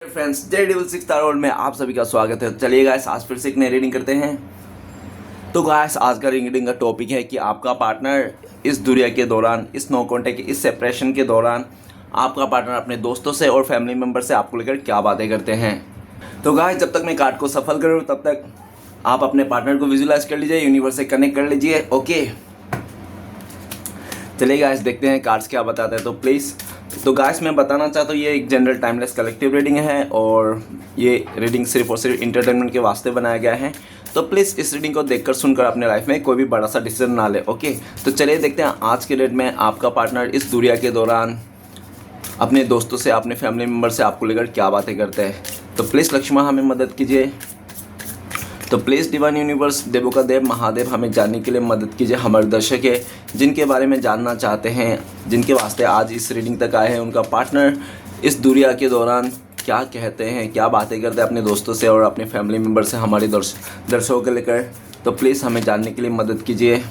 Friends Daredevil 6 star world में आप सभी का स्वागत है। चलिए गाइस आज फिर से एक नई रीडिंग करते हैं। तो गाइस आज का रीडिंग का टॉपिक है कि आपका पार्टनर इस दुनिया के दौरान, इस नो कॉन्टैक्ट, इस सेपरेशन के दौरान आपका पार्टनर अपने दोस्तों से और फैमिली मेम्बर से आपको लेकर क्या बातें करते हैं। तो गाइस जब तक मैं कार्ड को सफल करूँ तब तक आप अपने पार्टनर को विजुलाइज कर लीजिए, यूनिवर्स से कनेक्ट कर लीजिए। ओके चलिए गाइस देखते हैं कार्ड्स क्या बताते हैं। तो गाइस मैं बताना चाहता हूँ ये एक जनरल टाइमलेस कलेक्टिव रीडिंग है और ये रीडिंग सिर्फ और सिर्फ इंटरटेनमेंट के वास्ते बनाया गया है। तो प्लीज़ इस रीडिंग को देखकर सुनकर अपने लाइफ में कोई भी बड़ा सा डिसीजन ना ले। ओके तो चलिए देखते हैं आज के डेट में आपका पार्टनर इस दुनिया के दौरान अपने दोस्तों से, अपने फैमिली मेम्बर से आपको लेकर क्या बातें करते हैं। तो प्लीज़ लक्ष्मण हमें मदद कीजिए। तो प्लीज़ डिवाइन यूनिवर्स, देवों का देव महादेव हमें जानने के लिए मदद कीजिए। हमारे दर्शक है जिनके बारे में जानना चाहते हैं, जिनके वास्ते आज इस रीडिंग तक आए हैं, उनका पार्टनर इस दुनिया के दौरान क्या कहते हैं, क्या बातें करते हैं अपने दोस्तों से और अपने फैमिली मेम्बर से, हमारे दर्शकों को लेकर। तो प्लीज़ हमें जानने के लिए मदद कीजिए।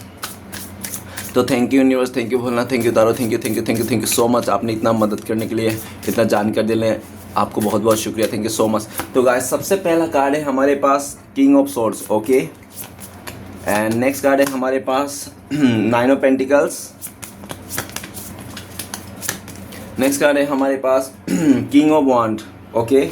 तो thank you universe, thank you Bholanath, thank you taro, thank you so much. आपने इतना मदद करने के लिए, इतना जानकारी देने आपको बहुत बहुत शुक्रिया, थैंक यू सो मच। तो गाइस सबसे पहला कार्ड है हमारे पास king of swords. Okay and next card है हमारे पास 9 ऑफ पेंटिकल्स। नेक्स्ट कार्ड है हमारे पास किंग ऑफ वांड। ओके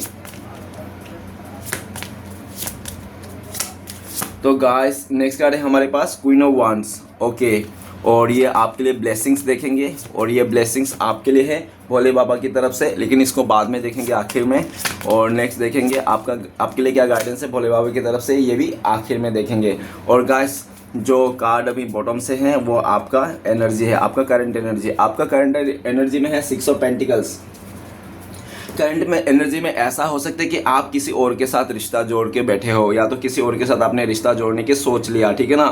तो गाइस नेक्स्ट कार्ड है हमारे पास क्वीन ऑफ वांड्स। ओके और ये आपके लिए ब्लेसिंग्स देखेंगे और ये ब्लेसिंग्स आपके लिए है भोले बाबा की तरफ से, लेकिन इसको बाद में देखेंगे आखिर में। और नेक्स्ट देखेंगे आपके लिए क्या गाइडेंस है भोले बाबा की तरफ से, ये भी आखिर में देखेंगे। और गाइस जो कार्ड अभी बॉटम से है वो आपका एनर्जी है, आपका करंट एनर्जी। आपका करंट एनर्जी में है 6 ऑफ पेंटिकल्स। करंट में एनर्जी में ऐसा हो सकता है कि आप किसी और के साथ रिश्ता जोड़ के बैठे हो, या तो किसी और के साथ आपने रिश्ता जोड़ने की सोच लिया, ठीक है ना,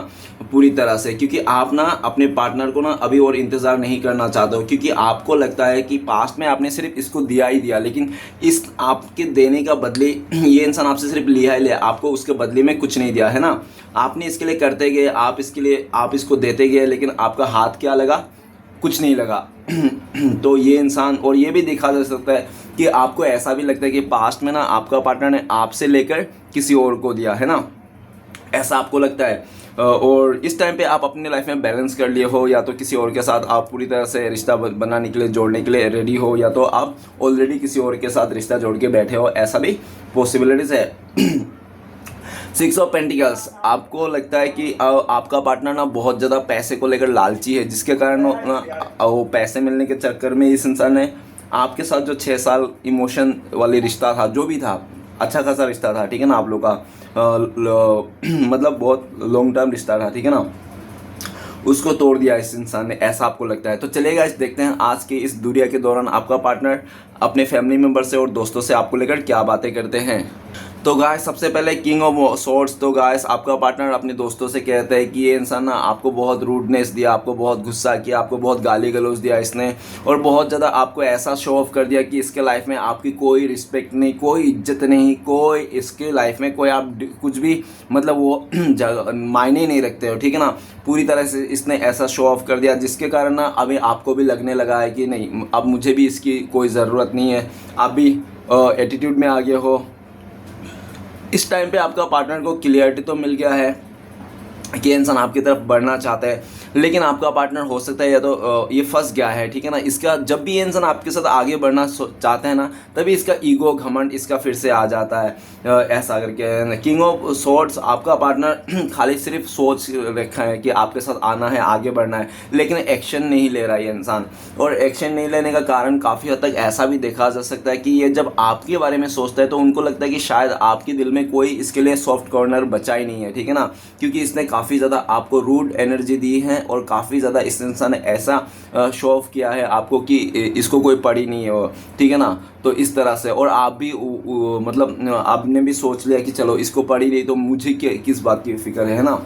पूरी तरह से, क्योंकि आप ना अपने पार्टनर को ना अभी और इंतज़ार नहीं करना चाहते हो, क्योंकि आपको लगता है कि पास्ट में आपने सिर्फ इसको दिया ही दिया, लेकिन इस आपके देने का बदले ये इंसान आपसे सिर्फ लिया ही लिया, आपको उसके बदले में कुछ नहीं दिया है ना। आपने इसके लिए करते गए, आप इसको देते गए, लेकिन आपका हाथ क्या लगा, कुछ नहीं लगा। तो ये इंसान, और ये भी देखा जा सकता है कि आपको ऐसा भी लगता है कि पास्ट में ना आपका पार्टनर ने आपसे लेकर किसी और को दिया है ना, ऐसा आपको लगता है। और इस टाइम पे आप अपनी लाइफ में बैलेंस कर लिए हो, या तो किसी और के साथ आप पूरी तरह से रिश्ता बनाने के लिए, जोड़ने के लिए रेडी हो, या तो आप ऑलरेडी किसी और के साथ रिश्ता जोड़ के बैठे हो, ऐसा भी पॉसिबिलिटीज़ है। 6 ऑफ पेंटिकल्स, आपको लगता है कि आपका पार्टनर ना बहुत ज़्यादा पैसे को लेकर लालची है, जिसके कारण वो पैसे मिलने के चक्कर में इस इंसान ने आपके साथ जो 6 साल इमोशन वाली रिश्ता था, जो भी था, अच्छा खासा रिश्ता था, ठीक है ना, आप लोग का मतलब बहुत लॉन्ग टर्म रिश्ता था, ठीक है ना, उसको तोड़ दिया इस इंसान ने, ऐसा आपको लगता है। तो चलेगा इस देखते हैं आज के इस दुनिया के दौरान आपका पार्टनर अपने फैमिली मेम्बर से और दोस्तों से आपको लेकर क्या बातें करते हैं। तो गाइस सबसे पहले किंग ऑफ सोर्ड्स। तो गाइस आपका पार्टनर अपने दोस्तों से कहता है कि ये इंसान ना आपको बहुत रूडनेस दिया, आपको बहुत गुस्सा किया, आपको बहुत गाली गलौज दिया इसने, और बहुत ज़्यादा आपको ऐसा शो ऑफ कर दिया कि इसके लाइफ में आपकी कोई रिस्पेक्ट नहीं, कोई इज्जत नहीं, कोई इसके लाइफ में कोई आप कुछ भी मतलब वो मायने नहीं रखते हो, ठीक है ना। पूरी तरह से इसने ऐसा शो ऑफ कर दिया, जिसके कारण ना अभी आपको भी लगने लगा है कि नहीं, अब मुझे भी इसकी कोई ज़रूरत नहीं है, आप भी एटीट्यूड में आ गए हो। इस टाइम पे आपका पार्टनर को क्लियरिटी तो मिल गया है कि इंसान आपकी तरफ बढ़ना चाहता है, लेकिन आपका पार्टनर हो सकता है या तो ये फंस गया है, ठीक है ना। इसका जब भी ये इंसान आपके साथ आगे बढ़ना चाहता है ना, तभी इसका ईगो, घमंड इसका फिर से आ जाता है, ऐसा करके। किंग ऑफ सोर्ड्स, आपका पार्टनर खाली सिर्फ सोच रखा है कि आपके साथ आना है, आगे बढ़ना है, लेकिन एक्शन नहीं ले रहा है ये इंसान। और एक्शन नहीं लेने का कारण काफ़ी हद तक ऐसा भी देखा जा सकता है कि ये जब आपके बारे में सोचता है तो उनको लगता है कि शायद आपके दिल में कोई इसके लिए सॉफ्ट कॉर्नर बचा ही नहीं है, ठीक है ना, क्योंकि इसने काफ़ी ज़्यादा आपको रूड एनर्जी दी है और काफ़ी ज़्यादा इस इंसान ने ऐसा शो ऑफ किया है आपको कि इसको कोई पड़ी नहीं है, ठीक है ना। तो इस तरह से, और आप भी मतलब आपने भी सोच लिया कि चलो इसको पड़ी नहीं तो मुझे किस बात की फिक्र है ना,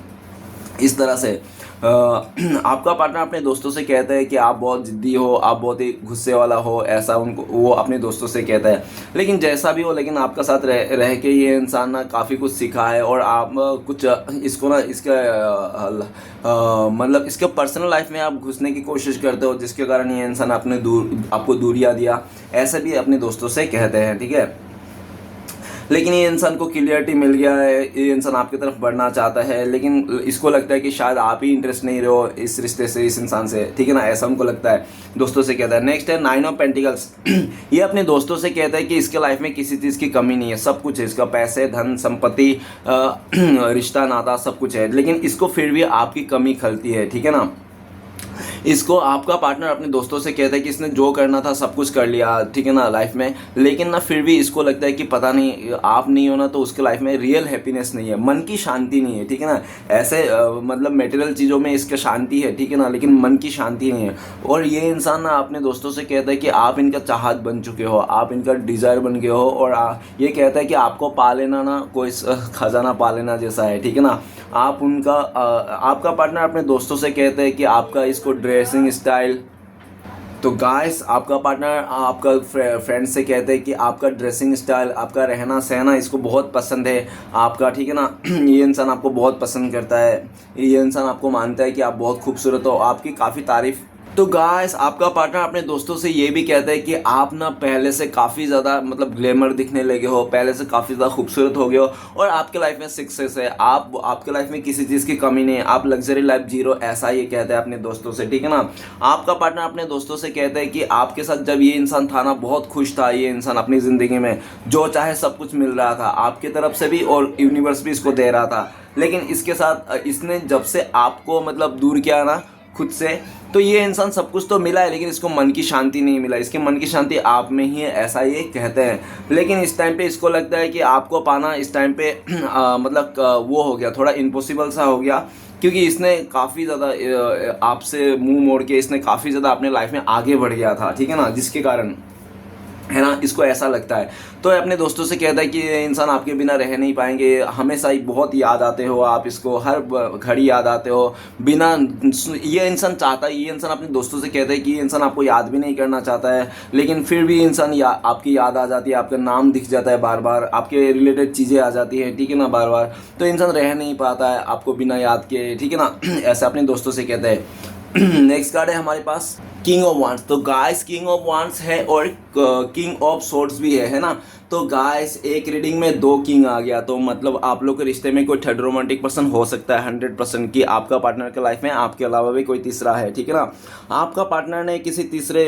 इस तरह से। आपका पार्टनर अपने दोस्तों से कहता है कि आप बहुत ज़िद्दी हो, आप बहुत ही गुस्से वाला हो, ऐसा उनको वो अपने दोस्तों से कहता है। लेकिन जैसा भी हो, लेकिन आपका साथ रह के ये इंसान ना काफ़ी कुछ सीखा है, और आप कुछ इसको ना मतलब इसके पर्सनल लाइफ में आप घुसने की कोशिश करते हो, जिसके कारण ये इंसान आपको दूरियाँ दिया, ऐसे भी अपने दोस्तों से कहते हैं, ठीक है। लेकिन ये इंसान को क्लियरिटी मिल गया है, ये इंसान आपकी तरफ बढ़ना चाहता है, लेकिन इसको लगता है कि शायद आप ही इंटरेस्ट नहीं रहो इस रिश्ते से, इस इंसान से, ठीक है ना, ऐसा उनको लगता है, दोस्तों से कहता है। नेक्स्ट है 9 ऑफ पेंटिकल्स। ये अपने दोस्तों से कहता है कि इसके लाइफ में किसी चीज़ की कमी नहीं है, सब कुछ है इसका, पैसे, धन, संपत्ति, रिश्ता, नाता, सब कुछ है, लेकिन इसको फिर भी आपकी कमी खलती है, ठीक है ना। इसको आपका पार्टनर अपने दोस्तों से कहता है कि इसने जो करना था सब कुछ कर लिया, ठीक है ना, लाइफ में, लेकिन ना फिर भी इसको लगता है कि पता नहीं आप नहीं हो ना तो उसके लाइफ में रियल हैप्पीनेस नहीं है, मन की शांति नहीं है, ठीक है ना। ऐसे मतलब मटेरियल चीज़ों में इसका शांति है, ठीक है ना, लेकिन मन की शांति नहीं है। और ये इंसान ना अपने दोस्तों से कहता है कि आप इनका चाहत बन चुके हो, आप इनका डिज़ायर बन गए हो, और ये कहता है कि आपको पा लेना ना कोई खजाना पा लेना जैसा है, ठीक है ना। आप उनका आपका पार्टनर अपने दोस्तों से कहता है कि आपका इसको ड्रेसिंग स्टाइल, तो गाइस आपका पार्टनर आपका फ्रेंड से कहते हैं कि आपका ड्रेसिंग स्टाइल, आपका रहना सहना इसको बहुत पसंद है आपका, ठीक है ना। ये इंसान आपको बहुत पसंद करता है, ये इंसान आपको मानता है कि आप बहुत खूबसूरत हो, आपकी काफ़ी तारीफ। तो गाइस आपका पार्टनर अपने दोस्तों से ये भी कहता है कि आप ना पहले से काफ़ी ज़्यादा मतलब ग्लैमर दिखने लगे हो, पहले से काफ़ी ज़्यादा खूबसूरत हो गए हो, और आपके लाइफ में सक्सेस है, आपके लाइफ में किसी चीज़ की कमी नहीं है, आप लग्जरी लाइफ जी रहे हो, ऐसा ये कहता है अपने दोस्तों से, ठीक है ना। आपका पार्टनर अपने दोस्तों से कहता है कि आपके साथ जब ये इंसान था ना बहुत खुश था, ये इंसान अपनी ज़िंदगी में जो चाहे सब कुछ मिल रहा था आपकी तरफ से भी, और यूनिवर्स भी इसको दे रहा था, लेकिन इसके साथ इसने जब से आपको मतलब दूर किया ना खुद से, तो ये इंसान सब कुछ तो मिला है लेकिन इसको मन की शांति नहीं मिला, इसके मन की शांति आप में ही है, ऐसा ये कहते हैं। लेकिन इस टाइम पे इसको लगता है कि आपको पाना इस टाइम पे मतलब वो हो गया, थोड़ा इम्पॉसिबल सा हो गया, क्योंकि इसने काफ़ी ज़्यादा आपसे मुंह मोड़ के इसने काफ़ी ज़्यादा अपने लाइफ में आगे बढ़ गया था, ठीक है ना, जिसके कारण है ना इसको ऐसा लगता है। तो अपने दोस्तों से कहता है कि ये इंसान आपके बिना रह नहीं पाएंगे, हमेशा ही बहुत याद आते हो आप इसको, हर घड़ी याद आते हो बिना, ये इंसान चाहता है, ये इंसान अपने दोस्तों से कहता है कि ये इंसान आपको याद भी नहीं करना चाहता है, लेकिन फिर भी इंसान आपकी याद आ जाती है, आपका नाम दिख जाता है बार बार, आपके रिलेटेड चीज़ें आ जाती हैं, ठीक है ना, बार बार, तो इंसान रह नहीं पाता है आपको बिना याद के, ठीक है ना। ऐसा अपने दोस्तों से कहता है। नेक्स्ट कार्ड है हमारे पास किंग ऑफ वांड्स। तो गाइस किंग ऑफ वांड्स है और किंग ऑफ सोर्ड्स भी है ना। तो गाइस एक रीडिंग में 2 किंग आ गया, तो मतलब आप लोग के रिश्ते में कोई थर्ड रोमांटिक पर्सन हो सकता है 100% कि आपका पार्टनर के लाइफ में आपके अलावा भी कोई तीसरा है, ठीक है ना। आपका पार्टनर ने किसी तीसरे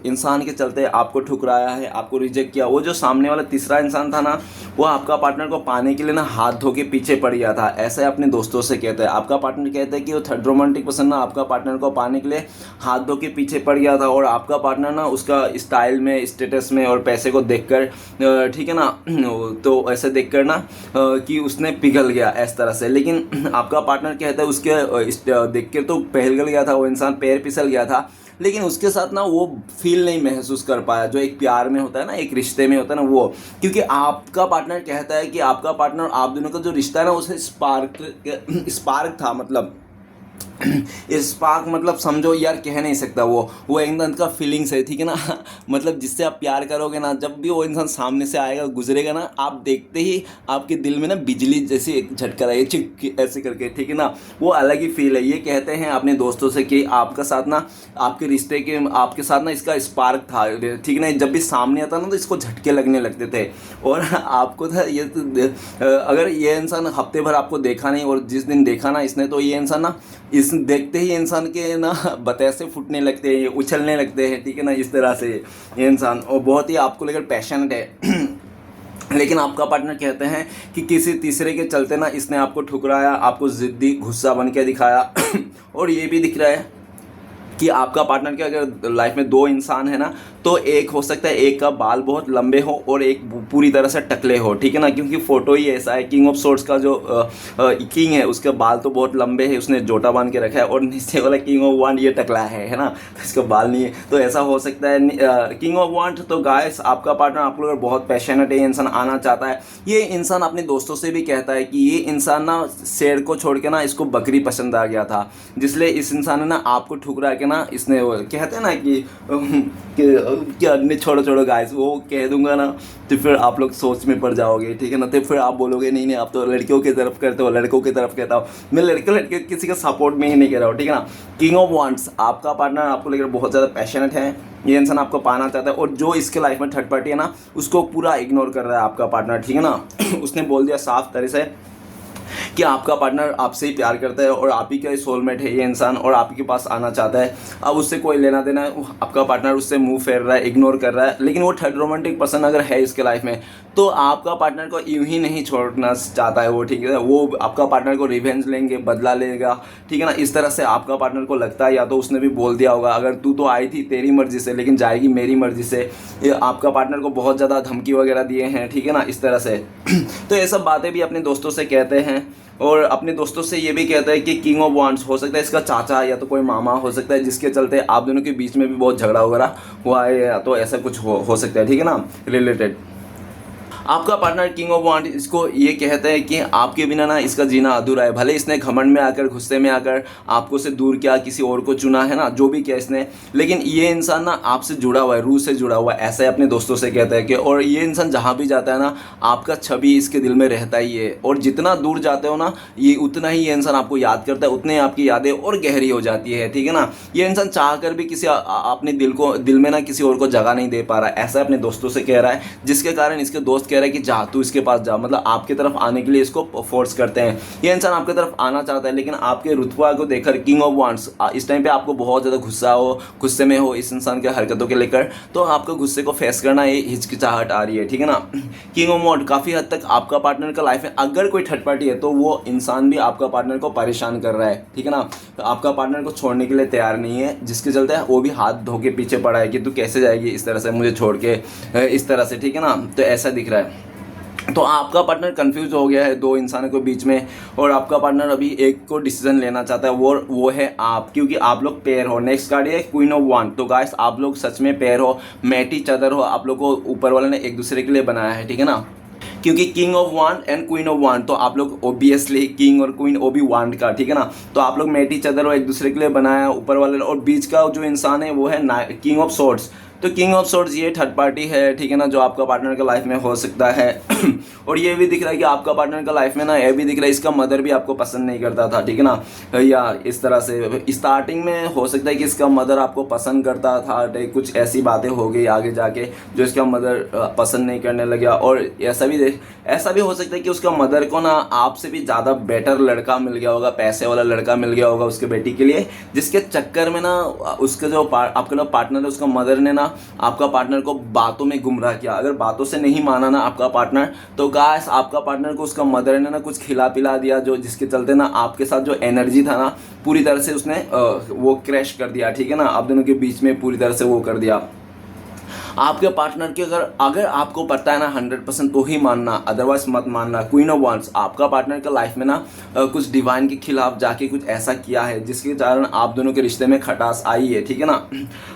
इंसान के चलते आपको ठुकराया है, आपको रिजेक्ट किया। वो जो सामने वाला तीसरा इंसान था ना, वो आपका पार्टनर को पाने के लिए ना हाथ धो के पीछे पड़ गया था, ऐसे अपने दोस्तों से कहते हैं। आपका पार्टनर कहता है कि वो थर्ड रोमांटिक पर्सन ना आपका पार्टनर को पाने के लिए हाथ धो के पीछे पड़ गया था, और आपका पार्टनर ना उसका स्टाइल में, स्टेटस में और पैसे को देखकर, ठीक है ना, तो ऐसे देखकर ना कि उसने पिघल गया इस तरह से। लेकिन आपका पार्टनर कहता है उसके देख के तो पिघल गया था वो इंसान, पैर फिसल गया था, लेकिन उसके साथ ना वो फील नहीं महसूस कर पाया जो एक प्यार में होता है ना, एक रिश्ते में होता है ना वो, क्योंकि आपका पार्टनर कहता है कि आपका पार्टनर आप दोनों का जो रिश्ता है ना उसे स्पार्क था, मतलब स्पार्क मतलब समझो यार, कह नहीं सकता, वो इंसान का फीलिंग्स है, ठीक है ना। मतलब जिससे आप प्यार करोगे ना, जब भी वो इंसान सामने से आएगा गुजरेगा ना, आप देखते ही आपके दिल में ना बिजली जैसी एक झटका रही चिक ऐसे करके, ठीक है ना, वो अलग ही फील है। ये कहते हैं अपने दोस्तों से कि आपका साथ ना, आपके रिश्ते के आपके साथ ना इसका स्पार्क था, ठीक है ना, जब भी सामने आता ना तो इसको झटके लगने लगते थे। और आपको था ये तो, अगर ये इंसान हफ्ते भर आपको देखा नहीं और जिस दिन देखा ना इसने, तो ये इंसान ना इस देखते ही इंसान के ना बतासे फूटने लगते हैं, उछलने लगते हैं, ठीक है ना, इस तरह से ये इंसान, और बहुत ही आपको लेकर पैशनेट है। लेकिन आपका पार्टनर कहते हैं कि किसी तीसरे के चलते ना इसने आपको ठुकराया, आपको ज़िद्दी गुस्सा बन के दिखाया। और ये भी दिख रहा है कि आपका पार्टनर के अगर लाइफ में 2 इंसान है ना, तो एक हो सकता है एक का बाल बहुत लंबे हो और एक पूरी तरह से टकले हो, ठीक है ना, क्योंकि फोटो ही ऐसा है। किंग ऑफ सोर्ड्स का जो किंग है उसके बाल तो बहुत लंबे हैं, उसने जोटा बांध के रखा है, और नीचे वाला किंग ऑफ वांड ये टकला है ना, इसका बाल नहीं है, तो ऐसा हो सकता है किंग ऑफ वांड। तो गाइस आपका पार्टनर आप लोग बहुत पैशनेट है, ये इंसान आना चाहता है। ये इंसान अपने दोस्तों से भी कहता है कि ये इंसान ना शेर को छोड़ के ना इसको बकरी पसंद आ गया था, जिसलिए इस इंसान ने ना आपको ठुकरा के ना इसने वो कहते हैं ना कि क्या नहीं, छोड़ो छोड़ो गाइस, वो कह दूंगा ना तो फिर आप लोग सोच में पड़ जाओगे, ठीक है ना। तो फिर आप बोलोगे नहीं नहीं आप तो लड़कियों की तरफ करते हो, लड़कों की तरफ कहता हूँ मैं, लड़के किसी का सपोर्ट में ही नहीं कर रहा हूँ, ठीक है ना। किंग ऑफ वांड्स, आपका पार्टनर आपको लेकर बहुत ज़्यादा पैशनेट है, ये इंसान आपको पाना चाहता है, और जो इसके लाइफ में थर्ड पार्टी है ना उसको पूरा इग्नोर कर रहा है आपका पार्टनर, ठीक है ना। उसने बोल दिया साफ तरह से कि आपका पार्टनर आपसे ही प्यार करता है और आप ही का सोलमेट है ये इंसान, और आप ही के पास आना चाहता है। अब उससे कोई लेना देना है, आपका पार्टनर उससे मुंह फेर रहा है, इग्नोर कर रहा है, लेकिन वो थर्ड रोमांटिक पर्सन अगर है इसके लाइफ में तो आपका पार्टनर को यूं ही नहीं छोड़ना चाहता है वो, ठीक है। वो आपका पार्टनर को रिवेंज लेंगे, बदला लेगा, ठीक है ना। इस तरह से आपका पार्टनर को लगता है, या तो उसने भी बोल दिया होगा अगर तू तो आई थी तेरी मर्जी से लेकिन जाएगी मेरी मर्जी से, ये आपका पार्टनर को बहुत ज़्यादा धमकी वगैरह दिए हैं, ठीक है ना, इस तरह से। तो ये सब बातें भी अपने दोस्तों से कहते हैं, और अपने दोस्तों से ये भी कहता है कि किंग ऑफ वांड्स हो सकता है इसका चाचा या तो कोई मामा हो सकता है, जिसके चलते आप दोनों के बीच में भी बहुत झगड़ा वगैरह हुआ है, या तो ऐसा कुछ हो सकता है, ठीक है ना, रिलेटेड। आपका पार्टनर किंग ऑफ वांड इसको ये कहता है कि आपके बिना ना इसका जीना अधूरा है। भले इसने घमंड में आकर, गुस्से में आकर आपको से दूर किया, किसी और को चुना है ना, जो भी किया इसने, लेकिन ये इंसान ना आपसे जुड़ा हुआ है, रूह से जुड़ा हुआ है, ऐसा ही अपने दोस्तों से कहता है कि, और ये इंसान जहाँ भी जाता है ना आपका छवि इसके दिल में रहता ही है, और जितना दूर जाते हो ना ये उतना ही ये इंसान आपको याद करता है, उतने आपकी यादें और गहरी हो जाती है, ठीक है ना। ये इंसान चाह कर भी किसी अपने दिल में ना किसी और को जगह नहीं दे पा रहा है, ऐसा अपने दोस्तों से कह रहा है, जिसके कारण इसके दोस्त कह रहा है कि जा तू इसके पास जा, मतलब आपकी तरफ आने के लिए इसको फोर्स करते हैं। ये इंसान आपकी तरफ आना चाहता है, लेकिन आपके रुतबा को देखकर किंग ऑफ वांड्स इस टाइम पे आपको बहुत ज़्यादा गुस्से में हो इस इंसान के हरकतों के लेकर, तो आपको गुस्से को फेस करना ये हिचकिचाहट आ रही है, ठीक है ना। किंग ऑफ वांड काफ़ी हद तक आपका पार्टनर का लाइफ में अगर कोई थर्ड पार्टी है तो वो इंसान भी आपका पार्टनर को परेशान कर रहा है, ठीक है ना। तो आपका पार्टनर को छोड़ने के लिए तैयार नहीं है, जिसके चलते वो भी हाथ धो के पीछे पड़ा है कि तू कैसे जाएगी इस तरह से मुझे छोड़ के, इस तरह से, ठीक है ना। तो ऐसा दिख रहा है। तो आपका पार्टनर कंफ्यूज हो गया है दो इंसानों के बीच में, और आपका पार्टनर अभी एक को डिसीजन लेना चाहता है, वो है आप, क्योंकि आप लोग पेयर हो। नेक्स्ट कार्ड है क्वीन ऑफ वांड। तो गाइस आप लोग सच में पेयर हो, मैटी चादर हो, आप लोग को ऊपर वाले ने एक दूसरे के लिए बनाया है, ठीक है ना। क्योंकि king of wand and queen of wand, तो आप लोग ऑब्वियसली किंग और क्वीन वो भी वांड का, ठीक है ना। तो आप लोग मैटी चादर हो, एक दूसरे के लिए बनाया ऊपर वाले, और बीच का जो इंसान है वो है किंग ऑफ सोर्ड्स। तो किंग ऑफ सोर्ड्स ये थर्ड पार्टी है, ठीक है ना, जो आपका पार्टनर का लाइफ में हो सकता है। और ये भी दिख रहा है कि आपका पार्टनर का लाइफ में ना ये भी दिख रहा है इसका मदर भी आपको पसंद नहीं करता था, ठीक है ना, या इस तरह से स्टार्टिंग में हो सकता है कि इसका मदर आपको पसंद करता था, कुछ ऐसी बातें हो गई आगे जाके जो इसका मदर पसंद नहीं करने लगा। और ऐसा भी हो सकता है कि उसका मदर को ना आपसे भी ज़्यादा बेटर लड़का मिल गया होगा, पैसे वाला लड़का मिल गया होगा उसके बेटी के लिए, जिसके चक्कर में ना उसके जो आपका ना पार्टनर है उसका मदर ने ना आपका पार्टनर को बातों में गुमराह किया। अगर बातों से नहीं माना ना आपका पार्टनर, तो गाइस आपका पार्टनर को उसका मदर ने ना कुछ खिला पिला दिया, जो जिसके चलते ना आपके साथ जो एनर्जी था ना पूरी तरह से उसने वो क्रैश कर दिया, ठीक है ना। आप दोनों के बीच में पूरी तरह से वो कर दिया। आपके पार्टनर के अगर आपको पता है ना 100% तो ही मानना, अदरवाइज मत मानना। क्वीन ऑफ वांड्स, आपका पार्टनर का लाइफ में ना कुछ डिवाइन के खिलाफ जाके कुछ ऐसा किया है जिसके कारण आप दोनों के रिश्ते में खटास आई है, ठीक है ना।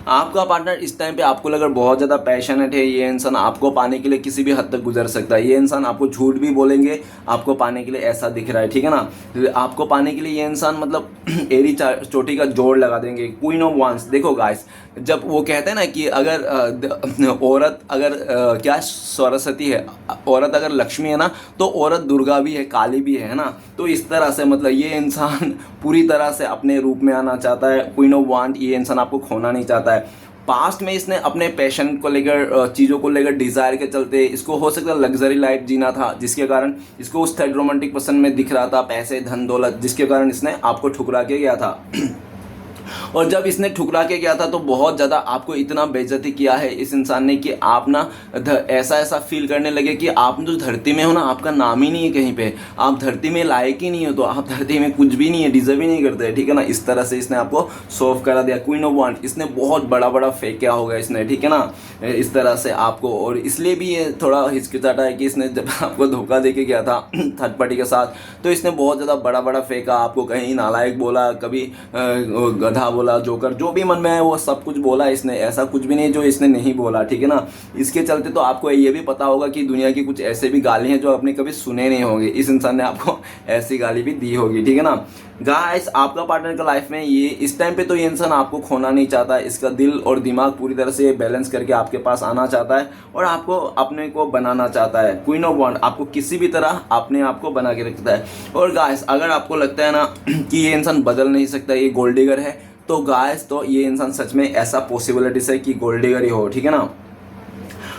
आपका पार्टनर इस टाइम पे आपको अगर बहुत ज़्यादा पैशनेट है, ये इंसान आपको पाने के लिए किसी भी हद तक गुजर सकता है। ये इंसान आपको झूठ भी बोलेंगे आपको पाने के लिए, ऐसा दिख रहा है, ठीक है ना। आपको पाने के लिए ये इंसान मतलब एड़ी चोटी का जोड़ लगा देंगे। क्वीन ऑफ वांड्स, देखो गाइस, जब वो कहते हैं ना कि अगर औरत अगर क्या सरस्वती है, औरत अगर लक्ष्मी है ना, तो औरत दुर्गा भी है, काली भी है ना। तो इस तरह से मतलब ये इंसान पूरी तरह से अपने रूप में आना चाहता है। क्वीन ऑफ वांड, ये इंसान आपको खोना नहीं चाहता है। पास्ट में इसने अपने पैशन को लेकर, चीज़ों को लेकर, डिज़ायर के चलते इसको हो सकता है लग्जरी लाइफ जीना था, जिसके कारण इसको उस थर्ड रोमांटिक पर्सन में दिख रहा था पैसे, धन दौलत, जिसके कारण इसने आपको ठुकरा के गया था। और जब इसने ठुकरा के गया था तो बहुत ज़्यादा आपको इतना बेइज्जती किया है इस इंसान ने कि आप ना ऐसा फील करने लगे कि आप जो धरती में हो ना आपका नाम ही नहीं है कहीं पे, आप धरती में लायक ही नहीं हो, तो आप धरती में कुछ भी नहीं है, डिजर्व ही नहीं करते, ठीक है ना। इस तरह से इसने आपको सोफ करा दिया। क्वीन ऑफ वांड, इसने बहुत बड़ा फेक किया होगा इसने, ठीक है ना, इस तरह से आपको। और इसलिए भी ये थोड़ा हिचकिचाता है कि इसने जब आपको धोखा दे के गया था थर्ड पार्टी के साथ, तो इसने बहुत ज़्यादा बड़ा फेंका, आपको कहीं नालायक बोला, कभी गधा बोला, जोकर, जो भी मन में है वो सब कुछ बोला इसने, ऐसा कुछ भी नहीं जो इसने नहीं बोला, ठीक है ना। इसके चलते तो आपको ये भी पता होगा कि दुनिया की कुछ ऐसे भी गाली हैं जो आपने कभी सुने नहीं होंगे, इस इंसान ने आपको ऐसी गाली भी दी होगी, ठीक है ना। गाइस आपका पार्टनर का लाइफ में ये इस टाइम पे तो ये इंसान आपको खोना नहीं चाहता है, इसका दिल और दिमाग पूरी तरह से बैलेंस करके आपके पास आना चाहता है और आपको अपने को बनाना चाहता है। क्वीन ऑफ वांड आपको किसी भी तरह अपने आप को बना के रखता है। और गाइस अगर आपको लगता है ना कि ये इंसान बदल नहीं सकता, ये गोल्ड डिगर है, तो गाइस तो ये इंसान सच में ऐसा पॉसिबिलिटीज है कि गोल्ड डिगर ही हो, ठीक है ना।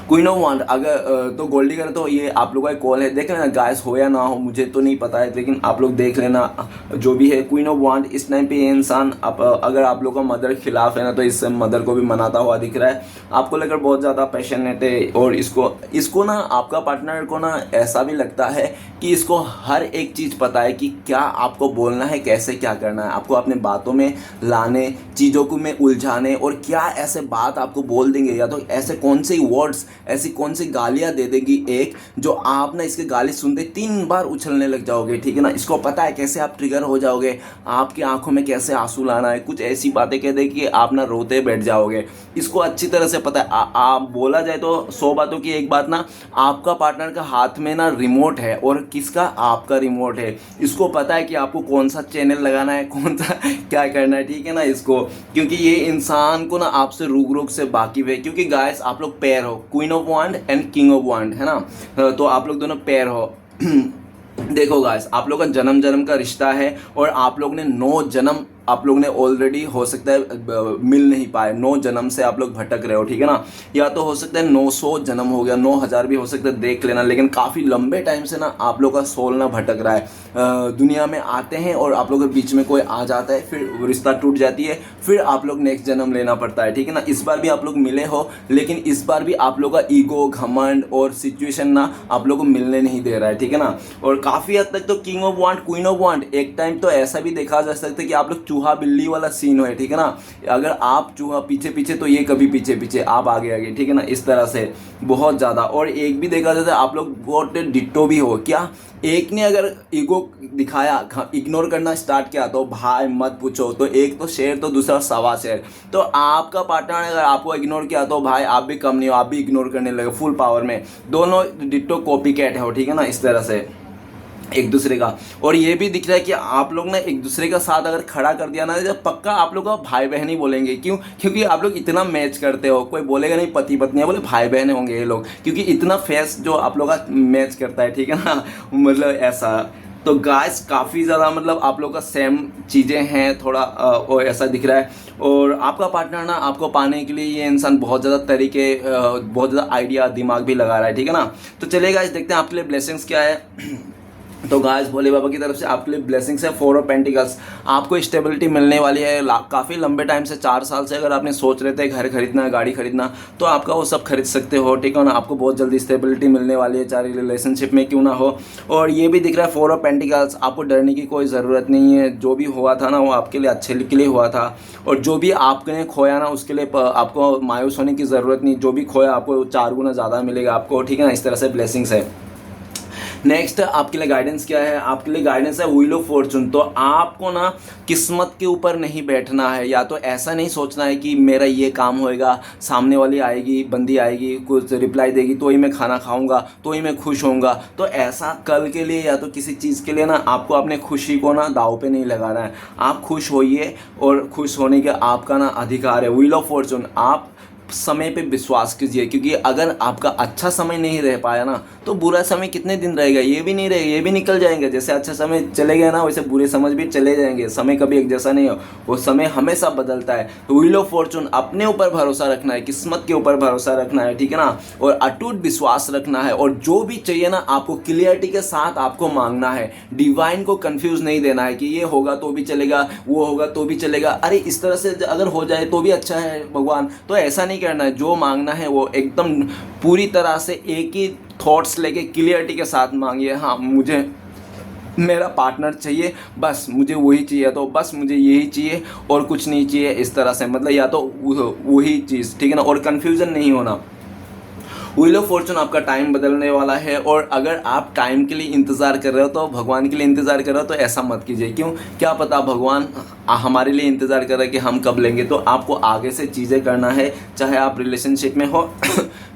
क्वीन ऑफ वांड अगर तो गोल्ड डिगर तो ये आप लोगों का कॉल है, देख लेना गाइस हो या ना हो मुझे तो नहीं पता है, लेकिन आप लोग देख लेना जो भी है। क्वीन ऑफ वांड इस टाइम पे ये इंसान अगर आप लोग का मदर खिलाफ है ना, तो इस मदर को भी मनाता हुआ दिख रहा है, आपको लेकर बहुत ज़्यादा पैशनेट है। और इसको ना आपका पार्टनर को ना ऐसा भी लगता है कि इसको हर एक चीज़ पता है कि क्या आपको बोलना है, कैसे क्या करना है, आपको अपने बातों में लाने, चीज़ों को में उलझाने, और क्या ऐसे बात आपको बोल देंगे या तो ऐसे कौन से वर्ड्स, ऐसी कौन सी गालियां दे देगी एक जो आप ना इसके गाली सुनते 3 बार उछलने लग जाओगे, ठीक है ना। इसको पता है कैसे आप ट्रिगर हो जाओगे, आपकी आंखों में कैसे आंसू लाना है, कुछ ऐसी बातें कह देगी कि आप ना रोते बैठ जाओगे। इसको अच्छी तरह से पता है। आप बोला जाए तो 100 बातों की एक बात ना, आपका पार्टनर का हाथ में ना रिमोट है, और किसका, आपका रिमोट है। इसको पता है कि आपको कौन सा चैनल लगाना है, कौन सा क्या करना है, ठीक है ना इसको, क्योंकि ये इंसान को ना आपसे रूक से वाकिफ है। क्योंकि गाइस आप लोग पेयर हो, queen of wand and king of wand, है ना, तो आप लोग दोनों पेयर हो। देखो गाइस आप लोग का जन्म जन्म का रिश्ता है, और आप लोग ने 9 जन्म आप लोग ने ऑलरेडी हो सकता है मिल नहीं पाए, 9 जन्म से आप लोग भटक रहे हो, ठीक है ना। या तो हो सकता है 900 जन्म हो गया, 9000 भी हो सकता है, देख लेना। लेकिन काफ़ी लंबे टाइम से ना आप लोग का सोल ना भटक रहा है। दुनिया में आते हैं और आप लोग के बीच में कोई आ जाता है, फिर रिश्ता टूट जाती है, फिर आप लोग नेक्स्ट जन्म लेना पड़ता है, ठीक है ना। इस बार भी आप लोग मिले हो, लेकिन इस बार भी आप लोग का ईगो, घमंड और सिचुएशन ना आप लोग को मिलने नहीं दे रहा है, ठीक है ना। और काफ़ी हद तक तो किंग ऑफ वांड, क्वीन ऑफ वांड, एक टाइम तो ऐसा भी देखा जा सकता है कि आप लोग चूहा बिल्ली वाला सीन हो, ठीक है ना। अगर आप चूहा पीछे पीछे तो ये कभी पीछे पीछे, आप आगे आगे, ठीक है ना, इस तरह से बहुत ज़्यादा। और एक भी देखा जाता है आप लोग बहुत डिट्टो भी हो। क्या एक ने अगर ईगो दिखाया, इग्नोर करना स्टार्ट किया, तो भाई मत पूछो, तो एक तो शेर तो दूसरा सवा शेर। तो आपका पार्टनर अगर आपको इग्नोर किया तो भाई आप भी कम नहीं हो, आप भी इग्नोर करने लगे फुल पावर में। दोनों डिट्टो कॉपी कैट हो, ठीक है ना, इस तरह से एक दूसरे का। और ये भी दिख रहा है कि आप लोग ने एक दूसरे का साथ अगर खड़ा कर दिया ना, जब पक्का आप लोग का भाई बहन ही बोलेंगे। क्यों? क्योंकि आप लोग इतना मैच करते हो, कोई बोलेगा नहीं पति पत्नी, बोले भाई बहन होंगे ये लोग, क्योंकि इतना फेस जो आप लोग का मैच करता है, ठीक है ना, मतलब ऐसा। तो गाइस काफ़ी ज़्यादा मतलब आप लोग का सेम चीज़ें हैं, थोड़ा और ऐसा दिख रहा है। और आपका पार्टनर ना आपको पाने के लिए ये इंसान बहुत ज़्यादा तरीके, बहुत ज़्यादा आइडिया, दिमाग भी लगा रहा है, ठीक है ना। तो चलिए गाइस देखते हैं आपके लिए ब्लेसिंग्स क्या है। तो गाइस भोले बाबा की तरफ से आपके लिए ब्लेसिंग्स है 4 ऑफ पेंटिकल्स। आपको स्टेबिलिटी मिलने वाली है। काफ़ी लंबे टाइम से 4 साल से अगर आपने सोच रहे थे घर खरीदना, गाड़ी खरीदना, तो आपका वो सब खरीद सकते हो, ठीक है ना। आपको बहुत जल्दी स्टेबिलिटी मिलने वाली है, चाहे रिलेशनशिप में क्यों ना हो। और ये भी दिख रहा है 4 ऑफ पेंटिकल्स, आपको डरने की कोई ज़रूरत नहीं है। जो भी हुआ था ना वो आपके लिए अच्छे के लिए हुआ था, और जो भी आपने खोया ना उसके लिए आपको मायूस होने की ज़रूरत नहीं। जो भी खोया आपको 4 गुना ज़्यादा मिलेगा आपको, ठीक है ना। इस तरह से ब्लेसिंग्स है। नेक्स्ट आपके लिए गाइडेंस क्या है? आपके लिए गाइडेंस है व्हील ऑफ फॉर्चून। तो आपको ना किस्मत के ऊपर नहीं बैठना है, या तो ऐसा नहीं सोचना है कि मेरा ये काम होएगा, सामने वाली आएगी, बंदी आएगी, कुछ रिप्लाई देगी तो ही मैं खाना खाऊंगा, तो ही मैं खुश होऊंगा। तो ऐसा कल के लिए या तो किसी चीज़ के लिए ना आपको अपने खुशी को ना दाव पे नहीं लगाना है। आप खुश होइए, और खुश होने के आपका ना अधिकार है। व्हील ऑफ फॉर्चून, आप समय पे विश्वास कीजिए, क्योंकि अगर आपका अच्छा समय नहीं रह पाया ना, तो बुरा समय कितने दिन रहेगा, ये भी नहीं रहेगा, ये भी निकल जाएंगे। जैसे अच्छा समय चले गए ना, वैसे बुरे समय भी चले जाएंगे। समय कभी एक जैसा नहीं हो, वो समय हमेशा बदलता है। तो व्हील ऑफ फॉर्चून, अपने ऊपर भरोसा रखना है, किस्मत के ऊपर भरोसा रखना है, ठीक है ना, और अटूट विश्वास रखना है। और जो भी चाहिए ना आपको क्लियरिटी के साथ आपको मांगना है। डिवाइन को कंफ्यूज नहीं देना है कि ये होगा तो भी चलेगा, वो होगा तो भी चलेगा, अरे इस तरह से अगर हो जाए तो भी अच्छा है भगवान, तो ऐसा नहीं करना है। जो मांगना है वो एकदम पूरी तरह से एक ही थॉट्स लेके क्लियरिटी के साथ मांगिए। हाँ मुझे मेरा पार्टनर चाहिए, बस मुझे वही चाहिए, तो बस मुझे यही चाहिए और कुछ नहीं चाहिए, इस तरह से मतलब, या तो वही चीज़, ठीक है ना। और कन्फ्यूज़न नहीं होना। व्हील ऑफ फॉर्चून आपका टाइम बदलने वाला है, और अगर आप टाइम के लिए इंतज़ार कर रहे हो तो भगवान के लिए इंतज़ार कर रहे हो तो ऐसा मत कीजिए। क्यों? क्या पता भगवान हमारे लिए इंतज़ार कर रहे हैं कि हम कब लेंगे। तो आपको आगे से चीज़ें करना है, चाहे आप रिलेशनशिप में हो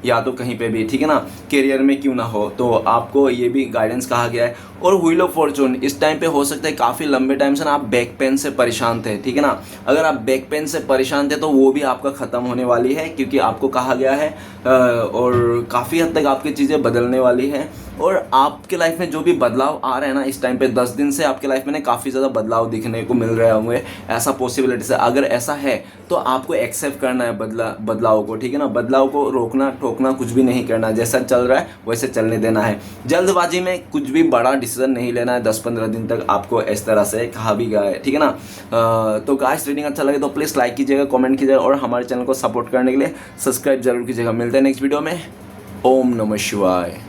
या तो कहीं पे भी, ठीक है ना, करियर में क्यों ना हो, तो आपको ये भी गाइडेंस कहा गया है। और व्हील ऑफ फॉर्चून इस टाइम पे हो सकता है काफ़ी लंबे टाइम से ना आप बैक पेन से परेशान थे, ठीक है ना। अगर आप बैक पेन से परेशान थे तो वो भी आपका ख़त्म होने वाली है, क्योंकि आपको कहा गया है और काफ़ी हद तक आपकी चीज़ें बदलने वाली हैं। और आपके लाइफ में जो भी बदलाव आ रहे हैं ना इस टाइम पे 10 दिन से आपके लाइफ में ना काफ़ी ज़्यादा बदलाव दिखने को मिल रहे होंगे, ऐसा पॉसिबिलिटीज है। अगर ऐसा है तो आपको एक्सेप्ट करना है बदलाव को, ठीक है ना। बदलाव को रोकना टोकना कुछ भी नहीं करना, जैसा चल रहा है वैसे चलने देना है। जल्दबाजी में कुछ भी बड़ा डिसीजन नहीं लेना है 10-15 दिन तक, आपको इस तरह से कहा भी गया है, ठीक है ना। तो गाइस रीडिंग अच्छा लगे तो प्लीज़ लाइक कीजिएगा, कमेंट कीजिएगा और हमारे चैनल को सपोर्ट करने के लिए सब्सक्राइब जरूर कीजिएगा। मिलते हैं नेक्स्ट वीडियो में। ओम नमः शिवाय।